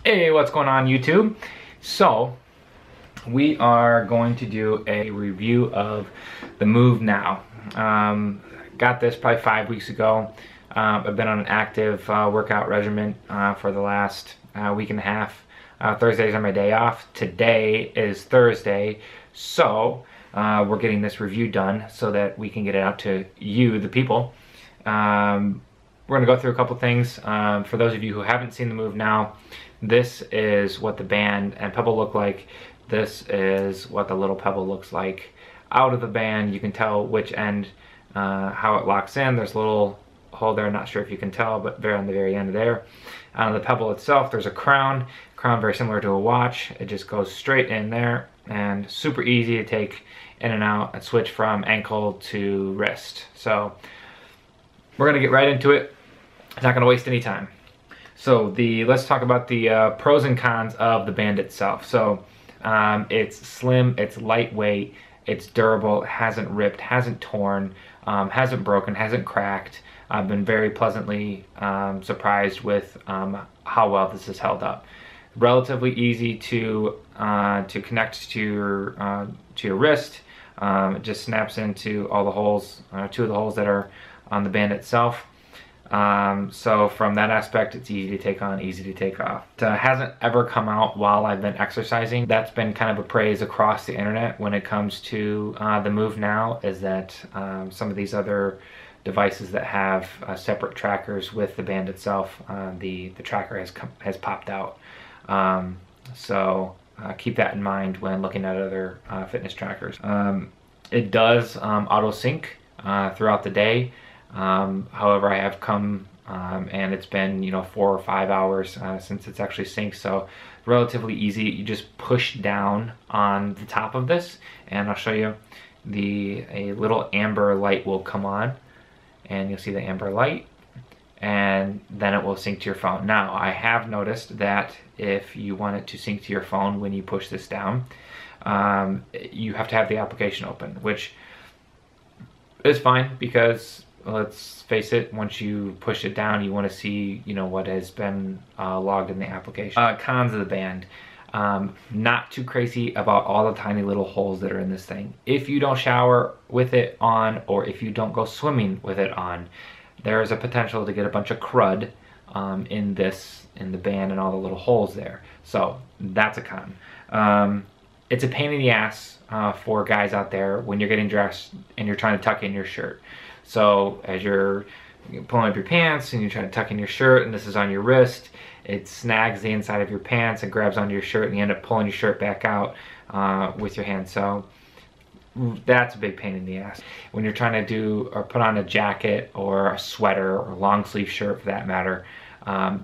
Hey, what's going on YouTube? So, we are going to do a review of the MOOV NOW. Got this probably 5 weeks ago. I've been on an active workout regimen for the last week and a half. Thursdays are my day off. Today is Thursday, so we're getting this review done so that we can get it out to you, the people. We're going to go through a couple things. For those of you who haven't seen the MOOV NOW, this is what the band and pebble look like. This is what the little pebble looks like out of the band. You can tell which end, how it locks in. There's a little hole there, not sure if you can tell, but on the very end there. On the pebble itself, there's a crown very similar to a watch. It just goes straight in there and super easy to take in and out and switch from ankle to wrist. So we're gonna get right into it. It's not gonna waste any time. So let's talk about the pros and cons of the band itself. So it's slim, it's lightweight, it's durable, it hasn't ripped, hasn't torn, hasn't broken, hasn't cracked. I've been very pleasantly surprised with how well this has held up. Relatively easy to connect to your wrist. It just snaps into all the holes, two of the holes that are on the band itself. So from that aspect, it's easy to take on, easy to take off. It hasn't ever come out while I've been exercising. That's been kind of a praise across the internet when it comes to the MOOV NOW, is that some of these other devices that have separate trackers with the band itself, the tracker has popped out. So keep that in mind when looking at other fitness trackers. It does auto sync throughout the day. However, I have come and it's been 4 or 5 hours since it's actually synced, so relatively easy. You just push down on the top of this and I'll show you. A little amber light will come on and you'll see the amber light, and then it will sync to your phone. Now, I have noticed that if you want it to sync to your phone when you push this down, you have to have the application open, which is fine because, let's face it, once you push it down, you want to see, what has been logged in the application. Cons of the band. Not too crazy about all the tiny little holes that are in this thing. If you don't shower with it on, or if you don't go swimming with it on, there is a potential to get a bunch of crud in the band and all the little holes there. So that's a con. It's a pain in the ass for guys out there when you're getting dressed and you're trying to tuck in your shirt. So as you're pulling up your pants and you're trying to tuck in your shirt and this is on your wrist, it snags the inside of your pants and grabs onto your shirt, and you end up pulling your shirt back out with your hand. So that's a big pain in the ass. When you're trying to do or put on a jacket or a sweater or a long sleeve shirt for that matter,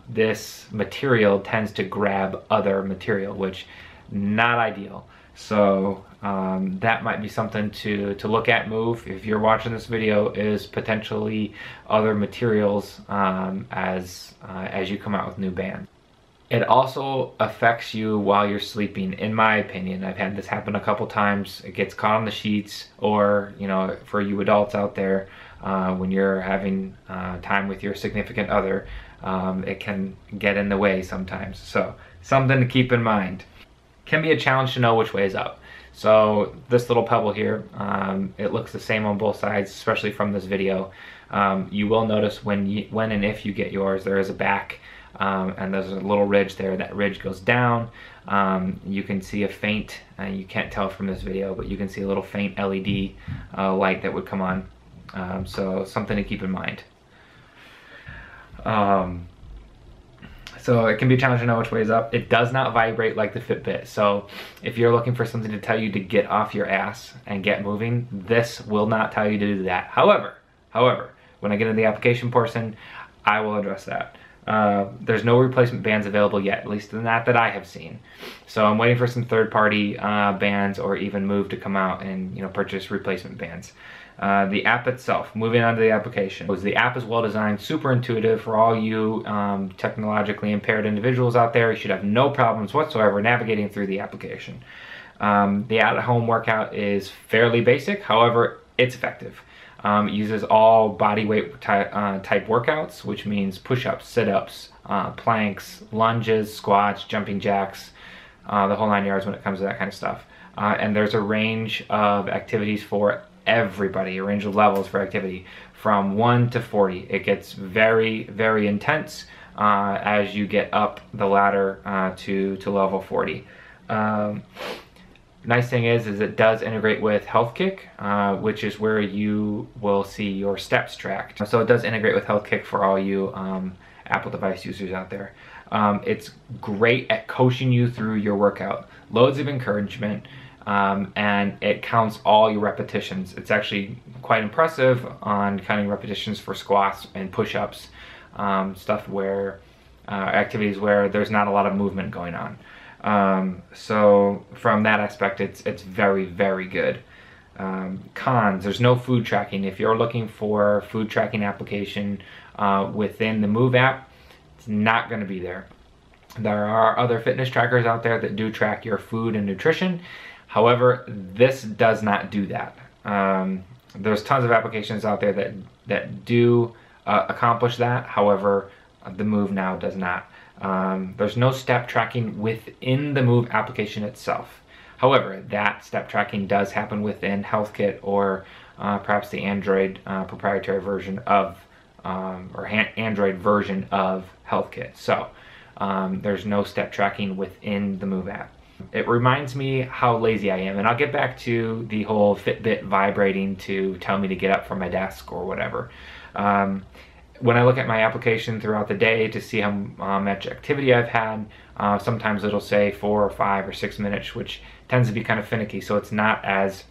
this material tends to grab other material, which not ideal. So that might be something to look at. MOOV, if you're watching this video, is potentially other materials as you come out with new bands. It also affects you while you're sleeping, in my opinion. I've had this happen a couple times. It gets caught on the sheets, or for you adults out there, when you're having time with your significant other, it can get in the way sometimes. So something to keep in mind. Can be a challenge to know which way is up. So this little pebble here, it looks the same on both sides, especially from this video. You will notice when and if you get yours, there is a back, and there's a little ridge there. That ridge goes down. You can see a faint, you can't tell from this video, but you can see a little faint LED light that would come on. So something to keep in mind. So it can be a challenge to know which way is up. It does not vibrate like the Fitbit. So if you're looking for something to tell you to get off your ass and get moving, this will not tell you to do that. However, when I get into the application portion, I will address that. There's no replacement bands available yet, at least not that I have seen. So I'm waiting for some third-party bands or even MOOV to come out and purchase replacement bands. The app itself, moving on to the application. The app is well designed, super intuitive for all you technologically impaired individuals out there. You should have no problems whatsoever navigating through the application. The at-home workout is fairly basic, however, it's effective. It uses all body weight type workouts, which means push-ups, sit-ups, planks, lunges, squats, jumping jacks, the whole 9 yards when it comes to that kind of stuff. And there's a range of activities for everybody, a range of levels for activity from 1 to 40. It gets very, very intense as you get up the ladder to level 40. Nice thing is it does integrate with HealthKick, which is where you will see your steps tracked. So it does integrate with HealthKick for all you Apple device users out there. It's great at coaching you through your workout. Loads of encouragement, and it counts all your repetitions. It's actually quite impressive on counting repetitions for squats and push-ups, stuff where activities where there's not a lot of movement going on. So from that aspect, it's very, very good. Cons, there's no food tracking. If you're looking for food tracking application within the MOOV app, it's not going to be there. There are other fitness trackers out there that do track your food and nutrition. However, this does not do that. There's tons of applications out there that do accomplish that. However, the MOOV Now does not. There's no step tracking within the MOOV application itself. However, that step tracking does happen within HealthKit or perhaps the Android proprietary version of, or Android version of HealthKit. So there's no step tracking within the MOOV app. It reminds me how lazy I am, and I'll get back to the whole Fitbit vibrating to tell me to get up from my desk or whatever. When I look at my application throughout the day to see how much activity I've had, sometimes it'll say 4 or 5 or 6 minutes, which tends to be kind of finicky. So it's not as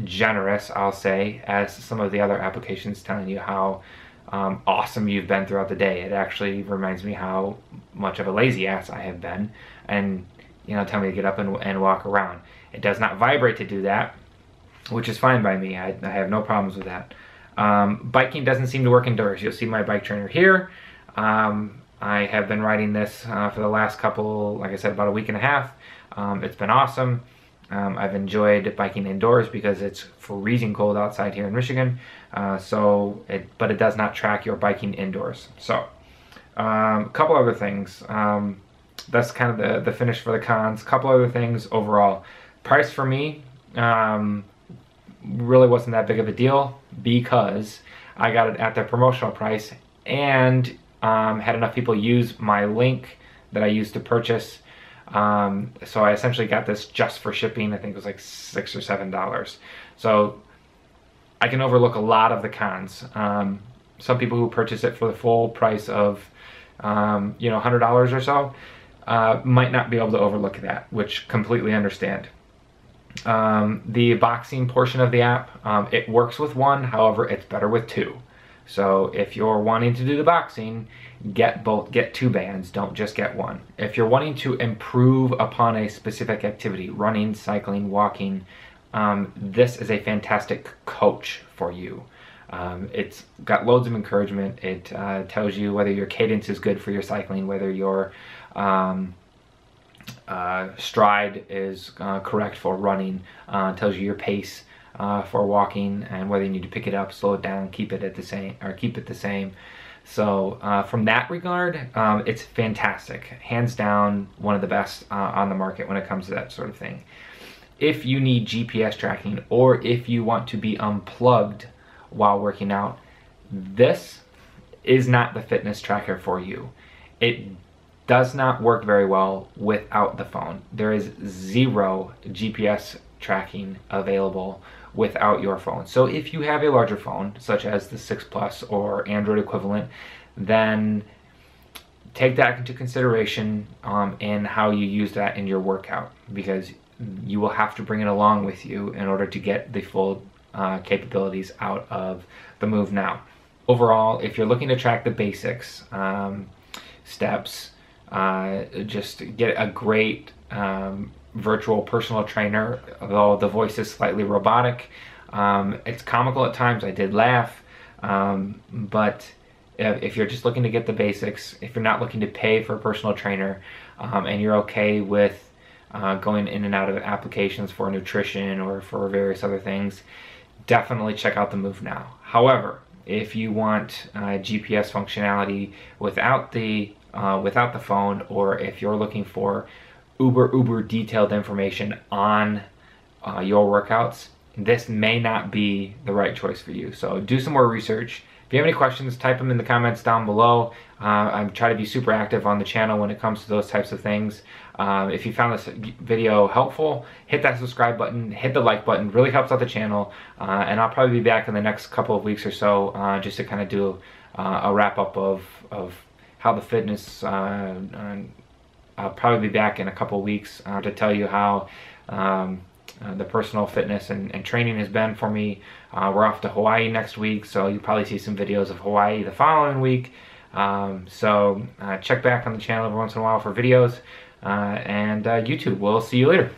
generous, I'll say, as some of the other applications telling you how awesome you've been throughout the day. It actually reminds me how much of a lazy ass I have been, and tell me to get up and walk around. It does not vibrate to do that, which is fine by me. I have no problems with that. Biking doesn't seem to work indoors. You'll see my bike trainer here. I have been riding this for the last couple, like I said, about a week and a half. It's been awesome. I've enjoyed biking indoors because it's freezing cold outside here in Michigan. But it does not track your biking indoors. So, a couple other things. That's kind of the finish for the cons. A couple other things overall. Price for me really wasn't that big of a deal because I got it at the promotional price and had enough people use my link that I used to purchase. So I essentially got this just for shipping. I think it was like $6 or $7. So I can overlook a lot of the cons. Some people who purchase it for the full price of $100 or so might not be able to overlook that, which completely understand. The boxing portion of the app, it works with one, however, it's better with two. So if you're wanting to do the boxing, get 2 bands, don't just get one. If you're wanting to improve upon a specific activity, running, cycling, walking, this is a fantastic coach for you. It's got loads of encouragement. It tells you whether your cadence is good for your cycling, whether your stride is correct for running, tells you your pace for walking, and whether you need to pick it up, slow it down, keep it the same. So from that regard, it's fantastic. Hands down, one of the best on the market when it comes to that sort of thing. If you need GPS tracking, or if you want to be unplugged while working out, this is not the fitness tracker for you. It does not work very well without the phone. There is 0 GPS tracking available without your phone. So if you have a larger phone, such as the 6 Plus or Android equivalent, then take that into consideration in how you use that in your workout, because you will have to bring it along with you in order to get the full capabilities out of the MOOV Now. Overall, if you're looking to track the basics, steps, just get a great virtual personal trainer, although the voice is slightly robotic. It's comical at times. I did laugh, but if you're just looking to get the basics, if you're not looking to pay for a personal trainer, and you're okay with going in and out of applications for nutrition or for various other things, definitely check out the MOOV Now. However, if you want GPS functionality without the phone, or if you're looking for uber detailed information on your workouts, this may not be the right choice for you. So do some more research. If you have any questions, type them in the comments down below. I try to be super active on the channel when it comes to those types of things. If you found this video helpful, hit that subscribe button, hit the like button, really helps out the channel. And I'll probably be back in the next couple of weeks or so just to kind of do a wrap up of how the fitness, I'll probably be back in a couple of weeks to tell you how the personal fitness and training has been for me. We're off to Hawaii next week, so you'll probably see some videos of Hawaii the following week. So check back on the channel every once in a while for videos, and YouTube. We'll see you later.